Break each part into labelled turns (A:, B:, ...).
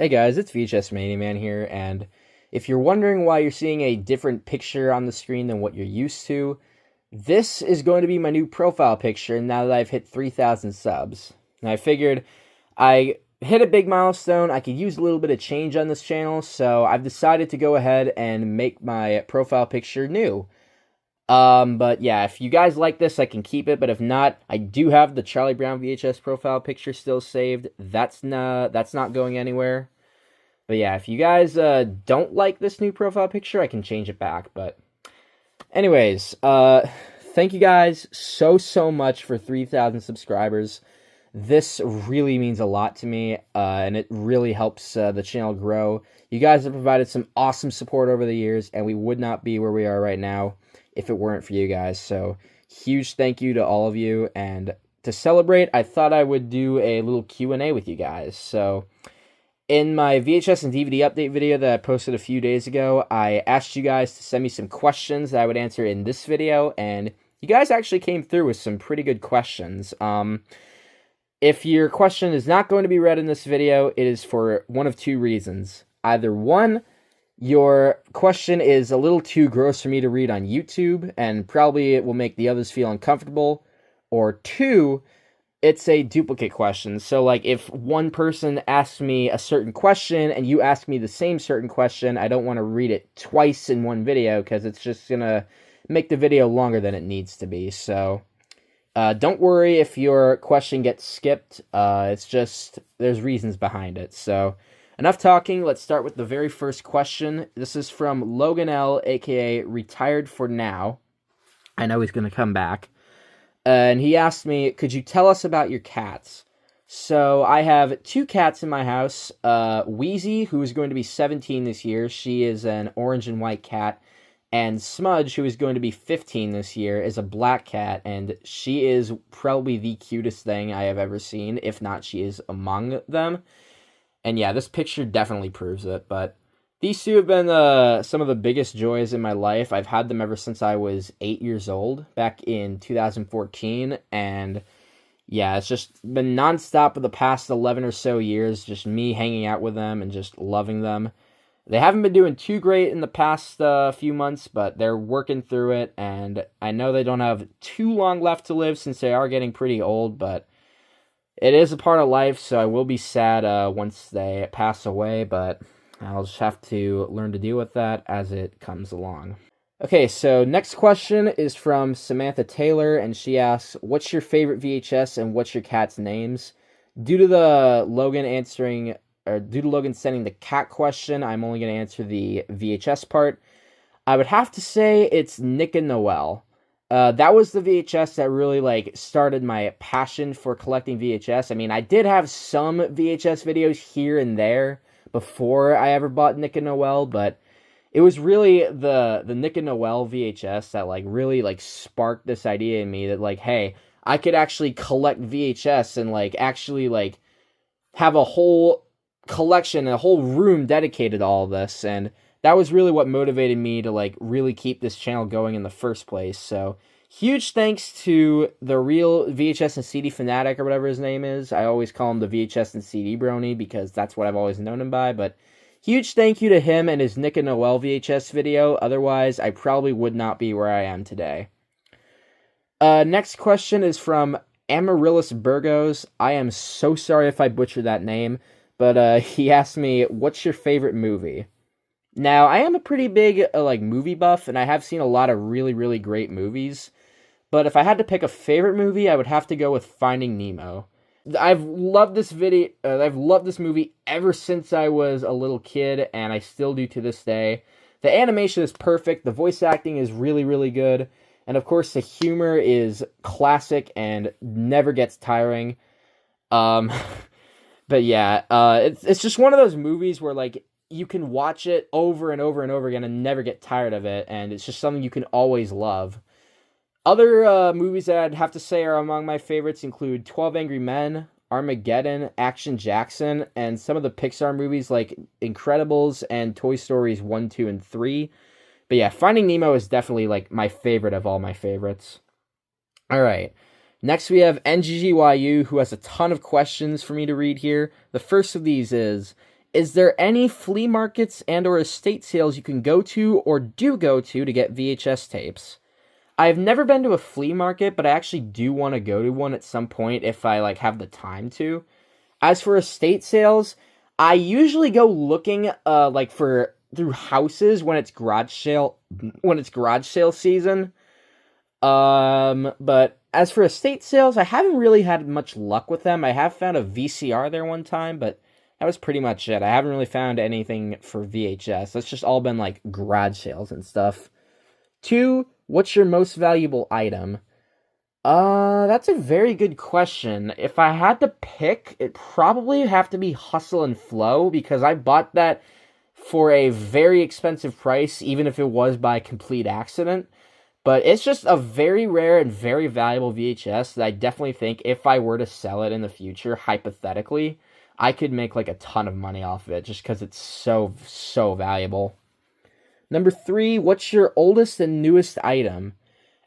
A: Hey guys, it's VHS Mania Man here, and if you're wondering why you're seeing a different picture on the screen than what you're used to, this is going to be my new profile picture now that I've hit 3,000 subs. And I figured I hit a big milestone, I could use a little bit of change on this channel, so I've decided to go ahead and make my profile picture new. But yeah, if you guys like this, I can keep it, but if not, I do have the Charlie Brown VHS profile picture still saved. That's not going anywhere. But yeah, if you guys don't like this new profile picture, I can change it back. But anyways, thank you guys so much for 3,000 subscribers. This really means a lot to me, and it really helps the channel grow. You guys have provided some awesome support over the years, and we would not be where we are right now if it weren't for you guys. So huge thank you to all of you. And to celebrate, I thought I would do a little Q&A with you guys. So in my VHS and DVD update video that I posted a few days ago, I asked you guys to send me some questions that I would answer in this video, and you guys actually came through with some pretty good questions. If your question is not going to be read in this video, it is for one of two reasons. Either one, your question is a little too gross for me to read on YouTube, and probably it will make the others feel uncomfortable, or two, it's a duplicate question. So, like, if one person asks me a certain question and you ask me the same certain question, I don't want to read it twice in one video because it's just going to make the video longer than it needs to be. So, don't worry if your question gets skipped. It's just, there's reasons behind it. So, enough talking. Let's start with the very first question. This is from Logan L, aka Retired for Now. I know he's going to come back. And he asked me, could you tell us about your cats? So I have two cats in my house. Wheezy, who is going to be 17 this year. She is an orange and white cat. And Smudge, who is going to be 15 this year, is a black cat. And she is probably the cutest thing I have ever seen. If not, she is among them. And yeah, this picture definitely proves it. But these two have been some of the biggest joys in my life. I've had them ever since I was 8 years old, back in 2014, and yeah, it's just been nonstop for the past 11 or so years, just me hanging out with them and just loving them. They haven't been doing too great in the past few months, but they're working through it, and I know they don't have too long left to live since they are getting pretty old, but it is a part of life, so I will be sad once they pass away, but I'll just have to learn to deal with that as it comes along. Okay, so next question is from Samantha Taylor, and she asks, what's your favorite VHS and what's your cat's names? Due to Logan sending the cat question, I'm only going to answer the VHS part. I would have to say it's Nick and Noel. That was the VHS that really, started my passion for collecting VHS. I mean, I did have some VHS videos here and there before I ever bought Nick and Noel, but it was really the Nick and Noel VHS that really sparked this idea in me that hey, I could actually collect VHS and actually have a whole collection, a whole room dedicated to all of this, and that was really what motivated me to really keep this channel going in the first place. So huge thanks to the real VHS and CD fanatic, or whatever his name is. I always call him the VHS and CD brony because that's what I've always known him by. But huge thank you to him and his Nick and Noel VHS video. Otherwise, I probably would not be where I am today. Next question is from Amaryllis Burgos. I am so sorry if I butchered that name, but he asked me, what's your favorite movie? Now, I am a pretty big movie buff, and I have seen a lot of really great movies. But if I had to pick a favorite movie, I would have to go with Finding Nemo. I've loved this movie ever since I was a little kid, and I still do to this day. The animation is perfect, the voice acting is really good, and of course the humor is classic and never gets tiring. But yeah, it's just one of those movies where you can watch it over and over and over again and never get tired of it, and it's just something you can always love. Other movies that I'd have to say are among my favorites include 12 Angry Men, Armageddon, Action Jackson, and some of the Pixar movies like Incredibles and Toy Stories 1, 2, and 3. But yeah, Finding Nemo is definitely my favorite of all my favorites. Alright, next we have NGGYU, who has a ton of questions for me to read here. The first of these is Is there any flea markets and or estate sales you can go to or do go to get VHS tapes? I've never been to a flea market, but I actually do want to go to one at some point if I like have the time to. As for estate sales, I usually go looking like for through houses when it's garage sale season. But as for estate sales, I haven't really had much luck with them. I have found a VCR there one time, but that was pretty much it. I haven't really found anything for VHS. That's just all been like garage sales and stuff. 2, what's your most valuable item? That's a very good question. If I had to pick, it'd probably have to be Hustle and Flow because I bought that for a very expensive price, even if it was by complete accident. But it's just a very rare and very valuable VHS that I definitely think if I were to sell it in the future, hypothetically, I could make like a ton of money off of it just because it's so, so valuable. Number 3, what's your oldest and newest item?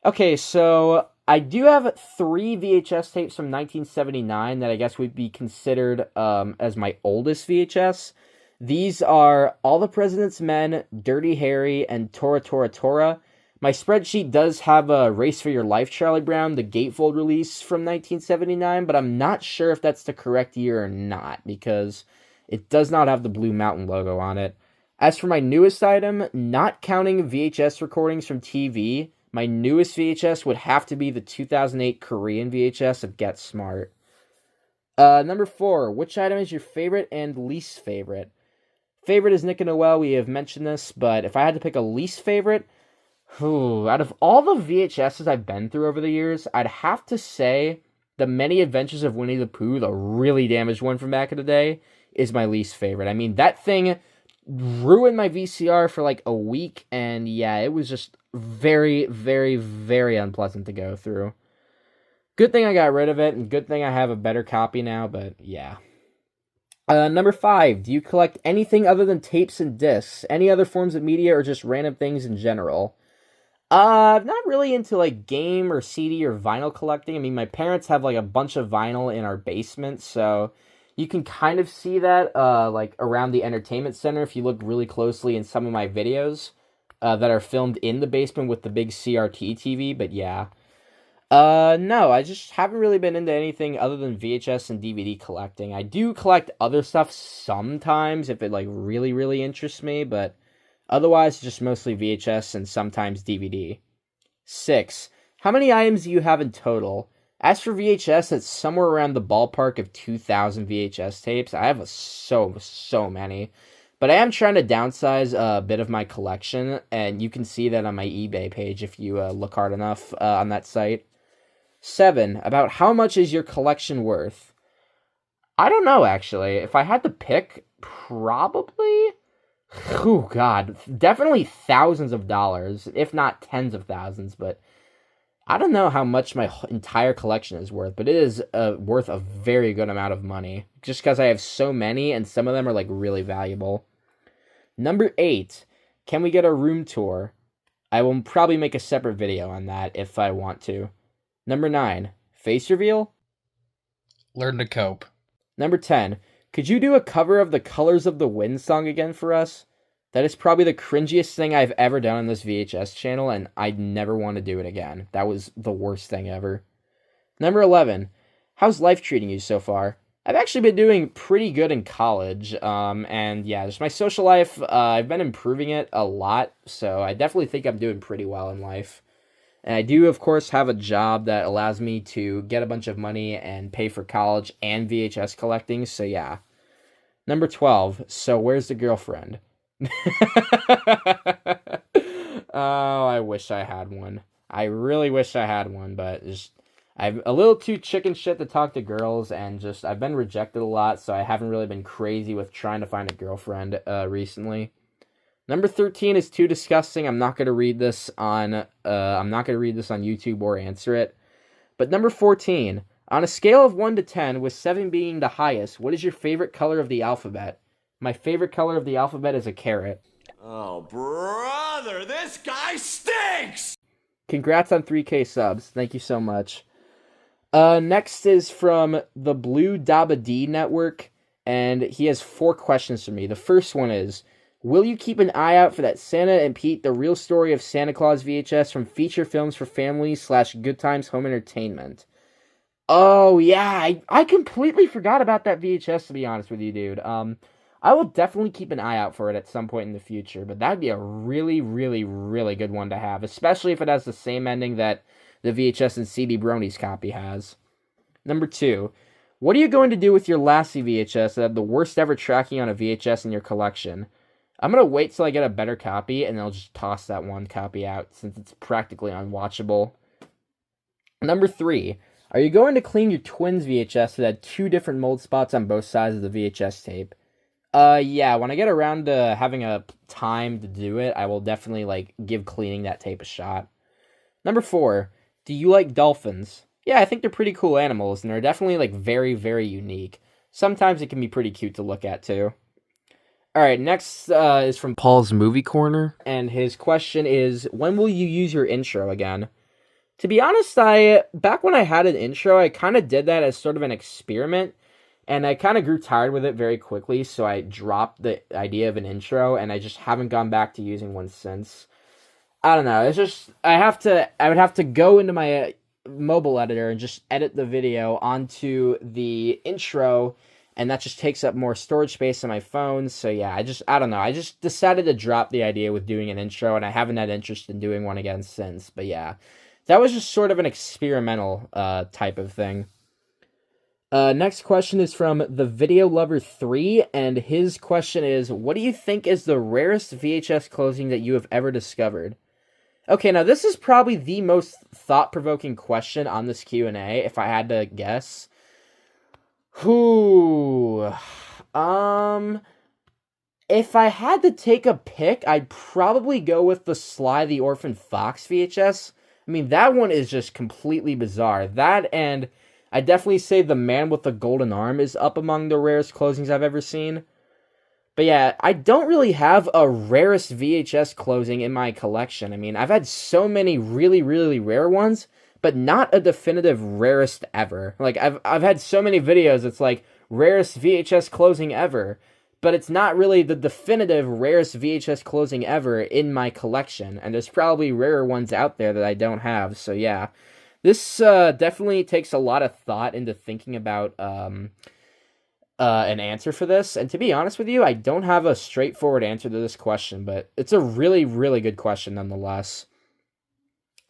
A: Okay, so I do have 3 VHS tapes from 1979 that I guess would be considered as my oldest VHS. These are All the President's Men, Dirty Harry, and Tora Tora Tora. My spreadsheet does have a Race for Your Life, Charlie Brown, the gatefold release from 1979, but I'm not sure if that's the correct year or not, because it does not have the Blue Mountain logo on it. As for my newest item, not counting VHS recordings from TV, my newest VHS would have to be the 2008 Korean VHS of Get Smart. Number 4, which item is your favorite and least favorite? Favorite is Nick and Noel, we have mentioned this, but if I had to pick a least favorite, out of all the VHSs I've been through over the years, I'd have to say The Many Adventures of Winnie the Pooh, the really damaged one from back in the day, is my least favorite. I mean, that thing ruined my VCR for like a week, and yeah, it was just very, very, very unpleasant to go through. Good thing I got rid of it, and good thing I have a better copy now, but yeah. Number 5, do you collect anything other than tapes and discs? Any other forms of media or just random things in general? Not really into like game or CD or vinyl collecting. I mean, my parents have like a bunch of vinyl in our basement, so you can kind of see that like around the entertainment center if you look really closely in some of my videos that are filmed in the basement with the big CRT TV, but yeah. No, I just haven't really been into anything other than VHS and DVD collecting. I do collect other stuff sometimes if it like really, really interests me, but otherwise just mostly VHS and sometimes DVD. 6, how many items do you have in total? As for VHS, it's somewhere around the ballpark of 2,000 VHS tapes. I have so many. But I am trying to downsize a bit of my collection, and you can see that on my eBay page if you look hard enough on that site. 7, about how much is your collection worth? I don't know, actually. If I had to pick, probably... Oh, God. Definitely thousands of dollars, if not tens of thousands, but I don't know how much my entire collection is worth, but it is worth a very good amount of money, just because I have so many, and some of them are, like, really valuable. Number 8, can we get a room tour? I will probably make a separate video on that if I want to. Number 9, face reveal?
B: Learn to cope.
A: Number 10, could you do a cover of the Colors of the Wind song again for us? That is probably the cringiest thing I've ever done on this VHS channel, and I'd never want to do it again. That was the worst thing ever. Number 11, how's life treating you so far? I've actually been doing pretty good in college, and yeah, just my social life, I've been improving it a lot, so I definitely think I'm doing pretty well in life. And I do, of course, have a job that allows me to get a bunch of money and pay for college and VHS collecting, so yeah. Number 12, so where's the girlfriend? Oh, I wish I had one. I really wish I had one, but just I'm a little too chicken shit to talk to girls, and just I've been rejected a lot, so I haven't really been crazy with trying to find a girlfriend recently. Number 13 is too disgusting. I'm not gonna read this on YouTube or answer it. But number 14, on a scale of 1 to 10, with 7 being the highest, what is your favorite color of the alphabet? My favorite color of the alphabet is a carrot.
C: Oh, brother, this guy stinks!
A: Congrats on 3K subs. Thank you so much. Next is from the Blue Dabba D Network. and he has 4 questions for me. The first one is, will you keep an eye out for that Santa and Pete, the real story of Santa Claus VHS from Feature Films for Families / Good Times Home Entertainment? Oh, yeah, I completely forgot about that VHS, to be honest with you, dude. I will definitely keep an eye out for it at some point in the future, but that'd be a really, really, really good one to have, especially if it has the same ending that the VHS and CD Bronies copy has. Number 2, what are you going to do with your Lassie VHS that had the worst ever tracking on a VHS in your collection? I'm going to wait till I get a better copy, and I'll just toss that one copy out, since it's practically unwatchable. Number 3, are you going to clean your Twins VHS that had 2 different mold spots on both sides of the VHS tape? Yeah, when I get around to having a time to do it, I will definitely, give cleaning that tape a shot. Number 4, do you like dolphins? Yeah, I think they're pretty cool animals, and they're definitely, very, very unique. Sometimes it can be pretty cute to look at, too. Alright, next is from Paul's Movie Corner, and his question is, when will you use your intro again? To be honest, back when I had an intro, I kind of did that as sort of an experiment, and I kind of grew tired with it very quickly, so I dropped the idea of an intro, and I just haven't gone back to using one since. I don't know, it's just, I would have to go into my mobile editor and just edit the video onto the intro, and that just takes up more storage space on my phone, so yeah, I don't know, I just decided to drop the idea with doing an intro, and I haven't had interest in doing one again since, but yeah, that was just sort of an experimental type of thing. Next question is from The Video Lover 3, and his question is, what do you think is the rarest VHS closing that you have ever discovered? Okay, now this is probably the most thought-provoking question on this Q&A, if I had to guess. If I had to take a pick, I'd probably go with the Sly the Orphan Fox VHS. I mean, that one is just completely bizarre. That, and I definitely say The Man with the Golden Arm is up among the rarest closings I've ever seen. But yeah, I don't really have a rarest VHS closing in my collection. I mean, I've had so many really, really rare ones, but not a definitive rarest ever. I've had so many videos, it's like, rarest VHS closing ever, but it's not really the definitive rarest VHS closing ever in my collection, and there's probably rarer ones out there that I don't have, so yeah. This definitely takes a lot of thought into thinking about an answer for this, and to be honest with you, I don't have a straightforward answer to this question, but it's a really, really good question nonetheless.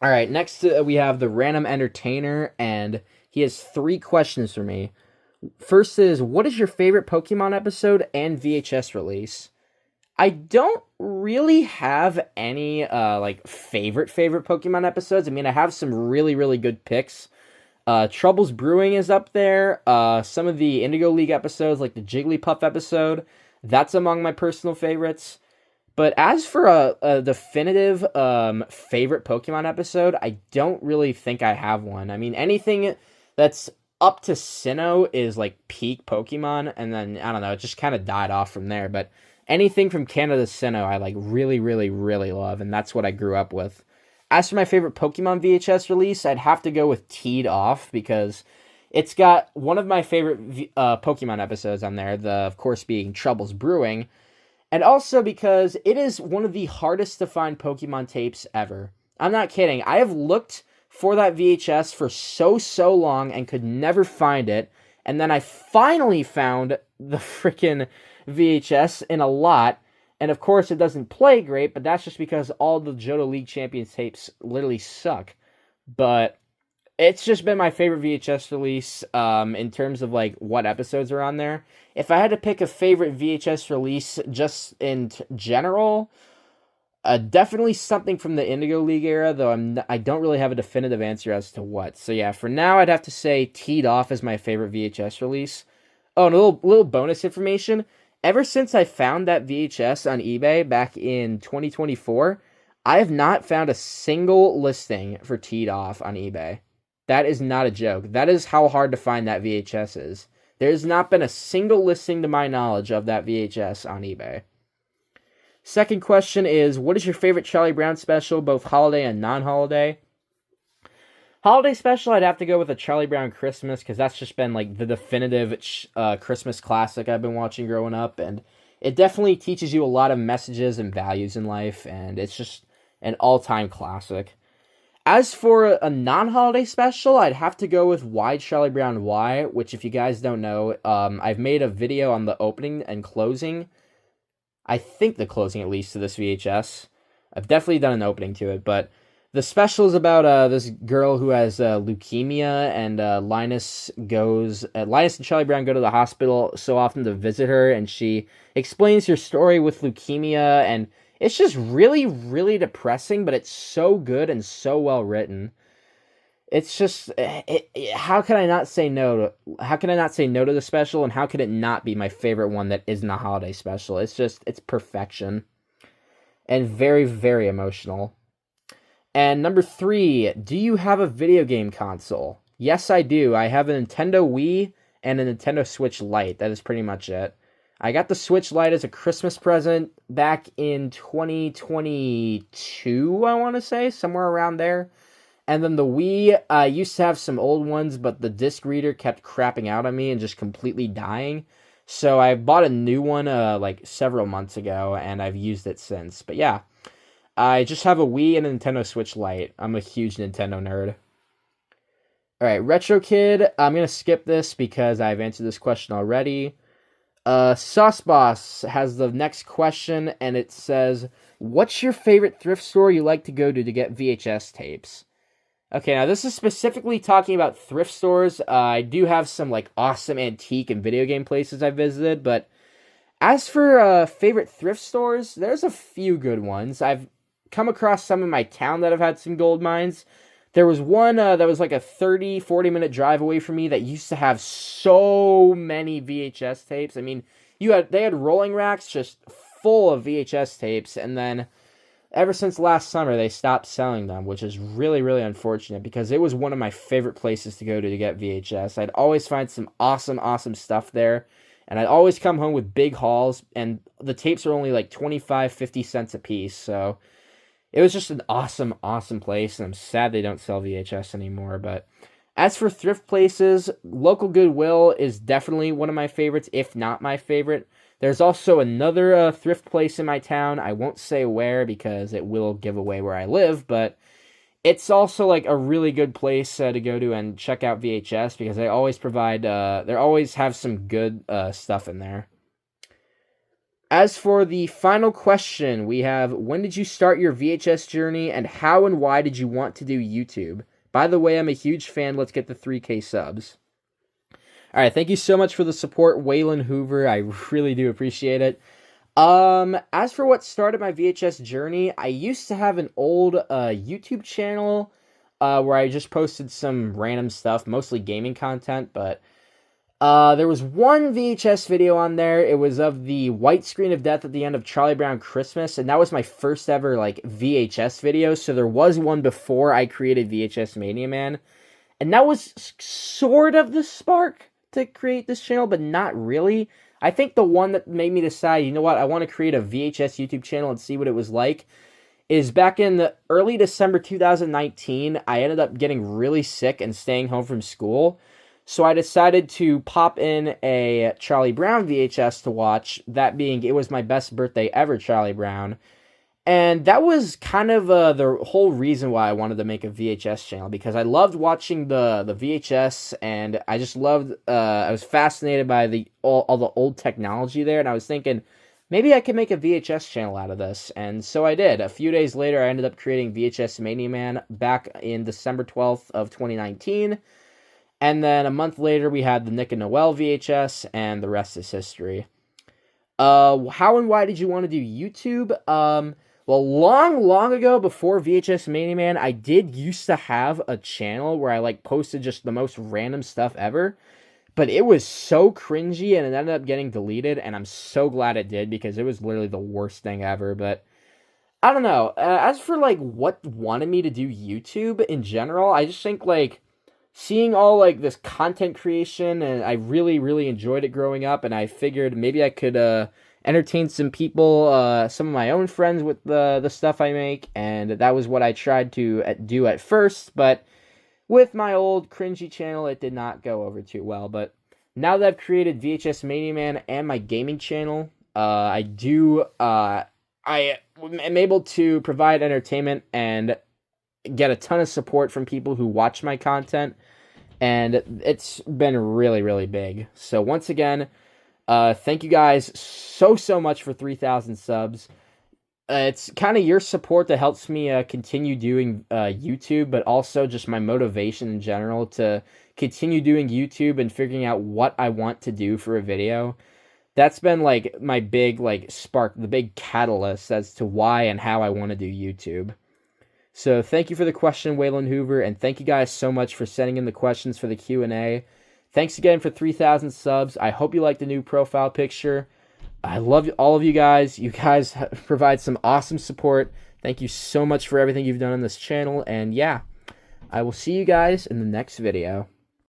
A: Alright, next we have the Random Entertainer, and he has 3 questions for me. First is, what is your favorite Pokemon episode and VHS release? I don't really have any, favorite Pokemon episodes. I mean, I have some really, really good picks. Troubles Brewing is up there. Some of the Indigo League episodes, like the Jigglypuff episode, that's among my personal favorites. But as for a definitive favorite Pokemon episode, I don't really think I have one. I mean, anything that's up to Sinnoh is peak Pokemon, and then, I don't know, it just kind of died off from there. But anything from Canada Sinnoh, I really, really, really love, and that's what I grew up with. As for my favorite Pokemon VHS release, I'd have to go with Teed Off, because it's got one of my favorite Pokemon episodes on there, of course being Troubles Brewing, and also because it is one of the hardest to find Pokemon tapes ever. I'm not kidding. I have looked for that VHS for so long and could never find it, and then I finally found the freaking VHS in a lot, and of course it doesn't play great, but that's just because all the Johto League Champions tapes literally suck. But it's just been my favorite VHS release in terms of what episodes are on there. If I had to pick a favorite VHS release just in general, definitely something from the Indigo League era, though I don't really have a definitive answer as to what. So yeah, for now I'd have to say Teed Off is my favorite VHS release. Oh, and a little bonus information. Ever since I found that VHS on eBay back in 2024, I have not found a single listing for Teed Off on eBay. That is not a joke. That is how hard to find that VHS is. There's not been a single listing to my knowledge of that VHS on eBay. Second question is, what is your favorite Charlie Brown special, both holiday and non-holiday? Holiday special, I'd have to go with a Charlie Brown Christmas, because that's just been like the definitive Christmas classic I've been watching growing up, and it definitely teaches you a lot of messages and values in life, and it's just an all-time classic. As for a non-holiday special, I'd have to go with Why Charlie Brown Why, which, if you guys don't know, I've made a video on the opening and closing. I think the closing, at least, to this VHS. I've definitely done an opening to it, but the special is about this girl who has leukemia, and Linus and Charlie Brown go to the hospital so often to visit her, and she explains her story with leukemia, and it's just really, really depressing, but it's so good and so well written. It's just, how can I not say no to the special, and how could it not be my favorite one that isn't a holiday special? It's perfection, and very, very emotional. And number 3, do you have a video game console? Yes, I do. I have a Nintendo Wii and a Nintendo Switch Lite. That is pretty much it. I got the Switch Lite as a Christmas present back in 2022, I want to say, somewhere around there. And then the Wii, I used to have some old ones, but the disc reader kept crapping out on me and just completely dying. So I bought a new one like several months ago, and I've used it since. But yeah, I just have a Wii and a Nintendo Switch Lite. I'm a huge Nintendo nerd. Alright, Retro Kid, I'm going to skip this because I've answered this question already. Sauce Boss has the next question, and it says, what's your favorite thrift store you like to go to get VHS tapes? Okay, now this is specifically talking about thrift stores. I do have some like awesome antique and video game places I visited, but as for favorite thrift stores, there's a few good ones. I've come across some in my town that have had some gold mines. There was one that was like a 40 minute drive away from me that used to have so many VHS tapes. I mean, they had rolling racks just full of VHS tapes, and then ever since last summer they stopped selling them, which is really, really unfortunate because it was one of my favorite places to go to get VHS. I'd always find some awesome stuff there, and I'd always come home with big hauls, and the tapes are only like 25-50 cents a piece, so it was just an awesome place, and I'm sad they don't sell VHS anymore. But as for thrift places, local Goodwill is definitely one of my favorites, if not my favorite. There's also another thrift place in my town. I won't say where because it will give away where I live, but it's also like a really good place to go to and check out VHS because they always they always have some good stuff in there. As for the final question, we have, when did you start your VHS journey, and how and why did you want to do YouTube? By the way, I'm a huge fan. Let's get the 3K subs. Alright, thank you so much for the support, Waylon Hoover. I really do appreciate it. As for what started my VHS journey, I used to have an old YouTube channel where I just posted some random stuff, mostly gaming content, but there was one VHS video on there. It was of the white screen of death at the end of Charlie Brown Christmas, and that was my first ever like VHS video. So there was one before I created VHS Mania Man, and that was sort of the spark to create this channel, but not really. I think the one that made me decide, you know what, I want to create a VHS YouTube channel and see what it was like, is back in the early December 2019. I ended up getting really sick and staying home from school. So I decided to pop in a Charlie Brown VHS to watch, that being It Was My Best Birthday Ever, Charlie Brown. And that was kind of the whole reason why I wanted to make a VHS channel, because I loved watching the VHS, and I just loved, I was fascinated by all the old technology there, and I was thinking, maybe I could make a VHS channel out of this, and so I did. A few days later, I ended up creating VHS Mania Man back in December 12th of 2019. And then a month later, we had the Nick and Noel VHS, and the rest is history. How and why did you want to do YouTube? Well, long ago, before VHS Mania Man, I did used to have a channel where I, like, posted just the most random stuff ever. But it was so cringy, and it ended up getting deleted, and I'm so glad it did, because it was literally the worst thing ever. But I don't know. As for, like, what wanted me to do YouTube in general, I just think, like, seeing all, like, this content creation, and I really, really enjoyed it growing up, and I figured maybe I could entertain some people, some of my own friends with the stuff I make, and that was what I tried to do at first. But With my old cringy channel, it did not go over too well, but now that I've created VHS Mania Man and my gaming channel, I am able to provide entertainment and get a ton of support from people who watch my content, and it's been really, really big. So once again, thank you guys so much for 3,000 subs. It's kind of your support that helps me continue doing YouTube, but also just my motivation in general to continue doing YouTube and figuring out what I want to do for a video. That's been like my big spark, the big catalyst as to why and how I want to do YouTube. So thank you for the question, Waylon Hoover, and thank you guys so much for sending in the questions for the Q&A. Thanks again for 3,000 subs. I hope you like the new profile picture. I love all of you guys. You guys provide some awesome support. Thank you so much for everything you've done on this channel. And yeah, I will see you guys in the next video.